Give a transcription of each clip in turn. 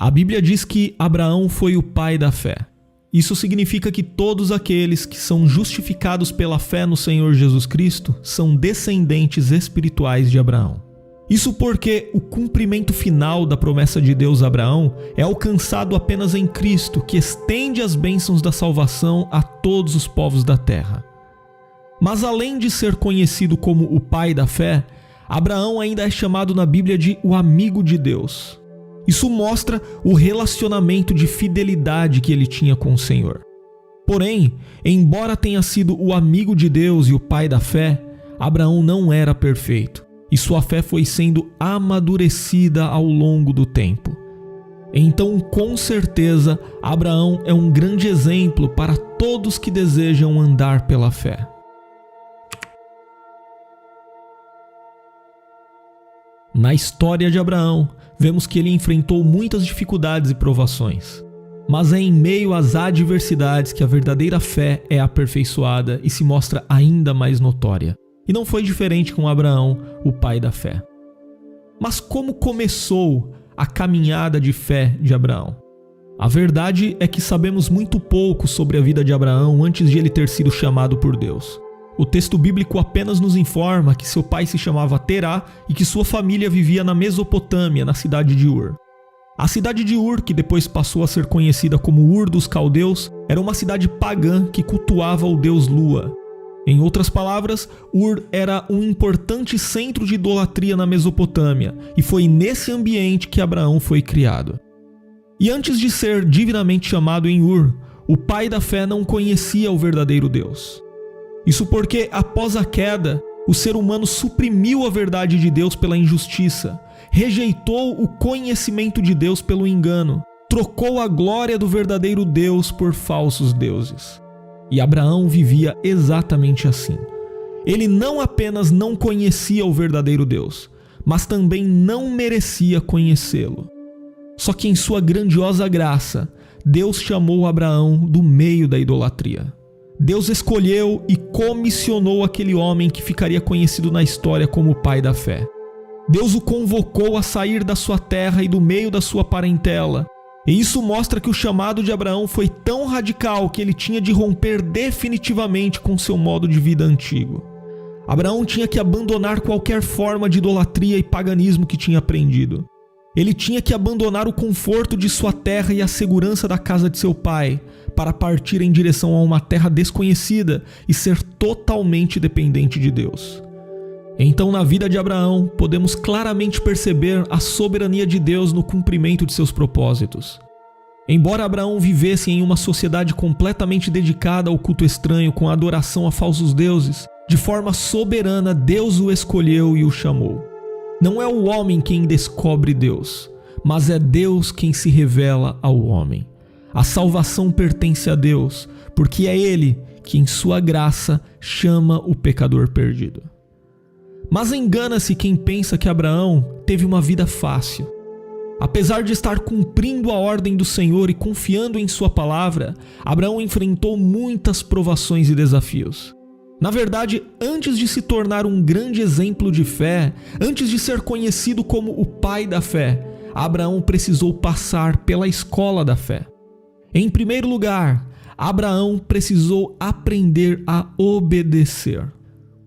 A Bíblia diz que Abraão foi o pai da fé. Isso significa que todos aqueles que são justificados pela fé no Senhor Jesus Cristo são descendentes espirituais de Abraão. Isso porque o cumprimento final da promessa de Deus a Abraão é alcançado apenas em Cristo, que estende as bênçãos da salvação a todos os povos da terra. Mas além de ser conhecido como o pai da fé, Abraão ainda é chamado na Bíblia de o amigo de Deus. Isso mostra o relacionamento de fidelidade que ele tinha com o Senhor. Porém, embora tenha sido o amigo de Deus e o pai da fé, Abraão não era perfeito, e sua fé foi sendo amadurecida ao longo do tempo. Então, com certeza, Abraão é um grande exemplo para todos que desejam andar pela fé. Na história de Abraão, vemos que ele enfrentou muitas dificuldades e provações. Mas é em meio às adversidades que a verdadeira fé é aperfeiçoada e se mostra ainda mais notória. E não foi diferente com Abraão, o pai da fé. Mas como começou a caminhada de fé de Abraão? A verdade é que sabemos muito pouco sobre a vida de Abraão antes de ele ter sido chamado por Deus. O texto bíblico apenas nos informa que seu pai se chamava Terá e que sua família vivia na Mesopotâmia, na cidade de Ur. A cidade de Ur, que depois passou a ser conhecida como Ur dos Caldeus, era uma cidade pagã que cultuava o deus Lua. Em outras palavras, Ur era um importante centro de idolatria na Mesopotâmia, e foi nesse ambiente que Abraão foi criado. E antes de ser divinamente chamado em Ur, o pai da fé não conhecia o verdadeiro Deus. Isso porque, após a queda, o ser humano suprimiu a verdade de Deus pela injustiça, rejeitou o conhecimento de Deus pelo engano, trocou a glória do verdadeiro Deus por falsos deuses. E Abraão vivia exatamente assim. Ele não apenas não conhecia o verdadeiro Deus, mas também não merecia conhecê-lo. Só que em sua grandiosa graça, Deus chamou Abraão do meio da idolatria. Deus escolheu e comissionou aquele homem que ficaria conhecido na história como o pai da fé. Deus o convocou a sair da sua terra e do meio da sua parentela. E isso mostra que o chamado de Abraão foi tão radical que ele tinha de romper definitivamente com seu modo de vida antigo. Abraão tinha que abandonar qualquer forma de idolatria e paganismo que tinha aprendido. Ele tinha que abandonar o conforto de sua terra e a segurança da casa de seu pai, para partir em direção a uma terra desconhecida e ser totalmente dependente de Deus. Então, na vida de Abraão, podemos claramente perceber a soberania de Deus no cumprimento de seus propósitos. Embora Abraão vivesse em uma sociedade completamente dedicada ao culto estranho com a adoração a falsos deuses, de forma soberana Deus o escolheu e o chamou. Não é o homem quem descobre Deus, mas é Deus quem se revela ao homem. A salvação pertence a Deus, porque é Ele que em sua graça chama o pecador perdido. Mas engana-se quem pensa que Abraão teve uma vida fácil. Apesar de estar cumprindo a ordem do Senhor e confiando em sua palavra, Abraão enfrentou muitas provações e desafios. Na verdade, antes de se tornar um grande exemplo de fé, antes de ser conhecido como o pai da fé, Abraão precisou passar pela escola da fé. Em primeiro lugar, Abraão precisou aprender a obedecer.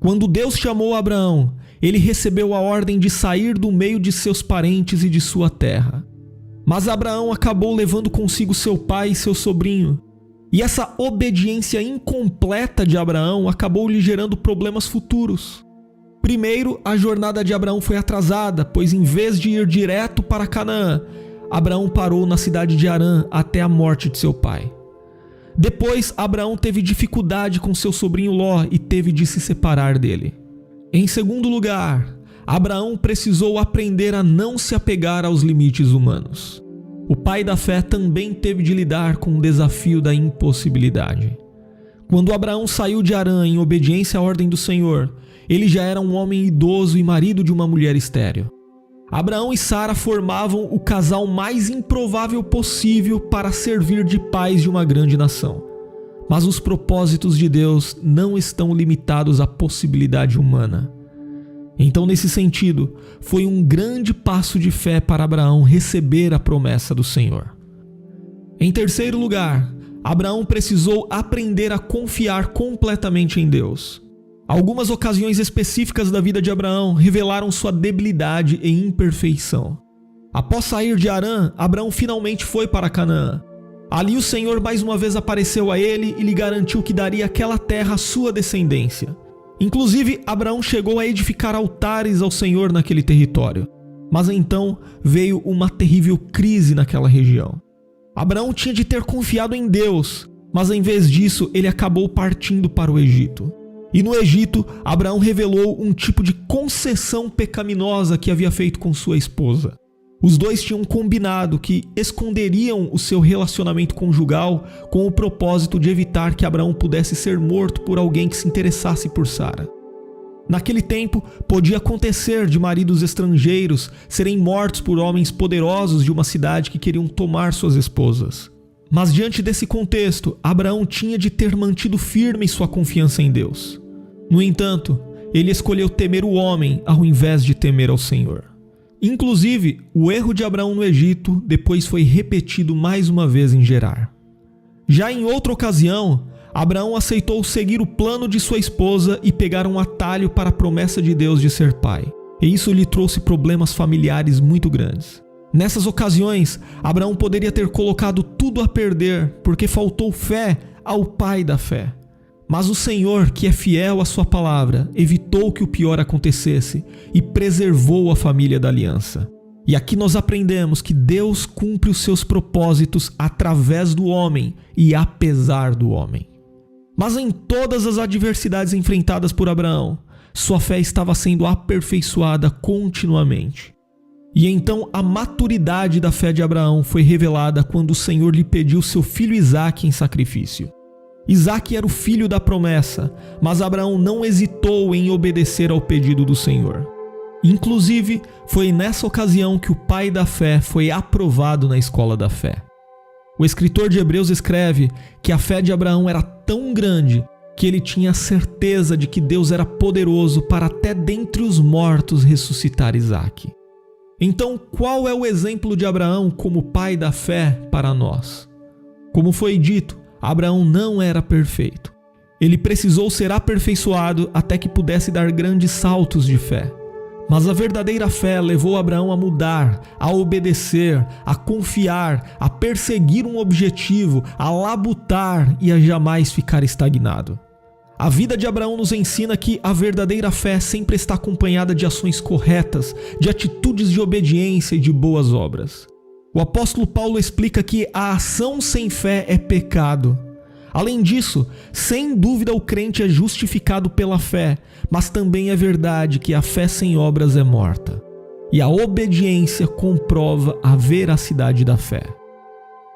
Quando Deus chamou Abraão, ele recebeu a ordem de sair do meio de seus parentes e de sua terra. Mas Abraão acabou levando consigo seu pai e seu sobrinho. E essa obediência incompleta de Abraão acabou lhe gerando problemas futuros. Primeiro, a jornada de Abraão foi atrasada, pois em vez de ir direto para Canaã, Abraão parou na cidade de Harã até a morte de seu pai. Depois, Abraão teve dificuldade com seu sobrinho Ló e teve de se separar dele. Em segundo lugar, Abraão precisou aprender a não se apegar aos limites humanos. O pai da fé também teve de lidar com o desafio da impossibilidade. Quando Abraão saiu de Harã em obediência à ordem do Senhor, ele já era um homem idoso e marido de uma mulher estéril. Abraão e Sara formavam o casal mais improvável possível para servir de pais de uma grande nação. Mas os propósitos de Deus não estão limitados à possibilidade humana. Então, nesse sentido, foi um grande passo de fé para Abraão receber a promessa do Senhor. Em terceiro lugar, Abraão precisou aprender a confiar completamente em Deus. Algumas ocasiões específicas da vida de Abraão revelaram sua debilidade e imperfeição. Após sair de Harã, Abraão finalmente foi para Canaã. Ali o Senhor mais uma vez apareceu a ele e lhe garantiu que daria aquela terra à sua descendência. Inclusive, Abraão chegou a edificar altares ao Senhor naquele território. Mas então veio uma terrível crise naquela região. Abraão tinha de ter confiado em Deus, mas em vez disso ele acabou partindo para o Egito. E no Egito, Abraão revelou um tipo de concessão pecaminosa que havia feito com sua esposa. Os dois tinham combinado que esconderiam o seu relacionamento conjugal com o propósito de evitar que Abraão pudesse ser morto por alguém que se interessasse por Sara. Naquele tempo, podia acontecer de maridos estrangeiros serem mortos por homens poderosos de uma cidade que queriam tomar suas esposas. Mas diante desse contexto, Abraão tinha de ter mantido firme sua confiança em Deus. No entanto, ele escolheu temer o homem ao invés de temer ao Senhor. Inclusive, o erro de Abraão no Egito depois foi repetido mais uma vez em Gerar. Já em outra ocasião, Abraão aceitou seguir o plano de sua esposa e pegar um atalho para a promessa de Deus de ser pai. E isso lhe trouxe problemas familiares muito grandes. Nessas ocasiões, Abraão poderia ter colocado tudo a perder porque faltou fé ao pai da fé. Mas o Senhor, que é fiel à sua palavra, evitou que o pior acontecesse e preservou a família da aliança. E aqui nós aprendemos que Deus cumpre os seus propósitos através do homem e apesar do homem. Mas em todas as adversidades enfrentadas por Abraão, sua fé estava sendo aperfeiçoada continuamente. E então a maturidade da fé de Abraão foi revelada quando o Senhor lhe pediu seu filho Isaque em sacrifício. Isaque era o filho da promessa, mas Abraão não hesitou em obedecer ao pedido do Senhor. Inclusive, foi nessa ocasião que o pai da fé foi aprovado na escola da fé. O escritor de Hebreus escreve que a fé de Abraão era tão grande que ele tinha certeza de que Deus era poderoso para até dentre os mortos ressuscitar Isaque. Então, qual é o exemplo de Abraão como pai da fé para nós? Como foi dito, Abraão não era perfeito. Ele precisou ser aperfeiçoado até que pudesse dar grandes saltos de fé. Mas a verdadeira fé levou Abraão a mudar, a obedecer, a confiar, a perseguir um objetivo, a labutar e a jamais ficar estagnado. A vida de Abraão nos ensina que a verdadeira fé sempre está acompanhada de ações corretas, de atitudes de obediência e de boas obras. O apóstolo Paulo explica que a ação sem fé é pecado. Além disso, sem dúvida o crente é justificado pela fé, mas também é verdade que a fé sem obras é morta. E a obediência comprova a veracidade da fé.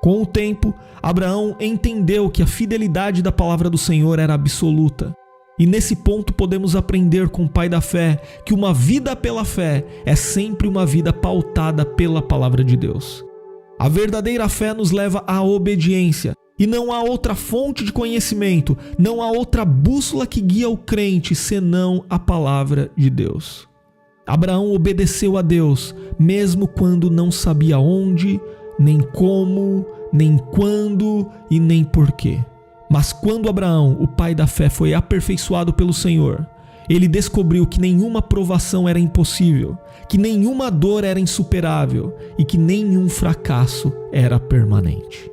Com o tempo, Abraão entendeu que a fidelidade da palavra do Senhor era absoluta. E nesse ponto podemos aprender com o pai da fé que uma vida pela fé é sempre uma vida pautada pela palavra de Deus. A verdadeira fé nos leva à obediência, e não há outra fonte de conhecimento, não há outra bússola que guia o crente senão a palavra de Deus. Abraão obedeceu a Deus, mesmo quando não sabia onde, nem como, nem quando e nem porquê. Mas quando Abraão, o pai da fé, foi aperfeiçoado pelo Senhor, ele descobriu que nenhuma provação era impossível, que nenhuma dor era insuperável e que nenhum fracasso era permanente.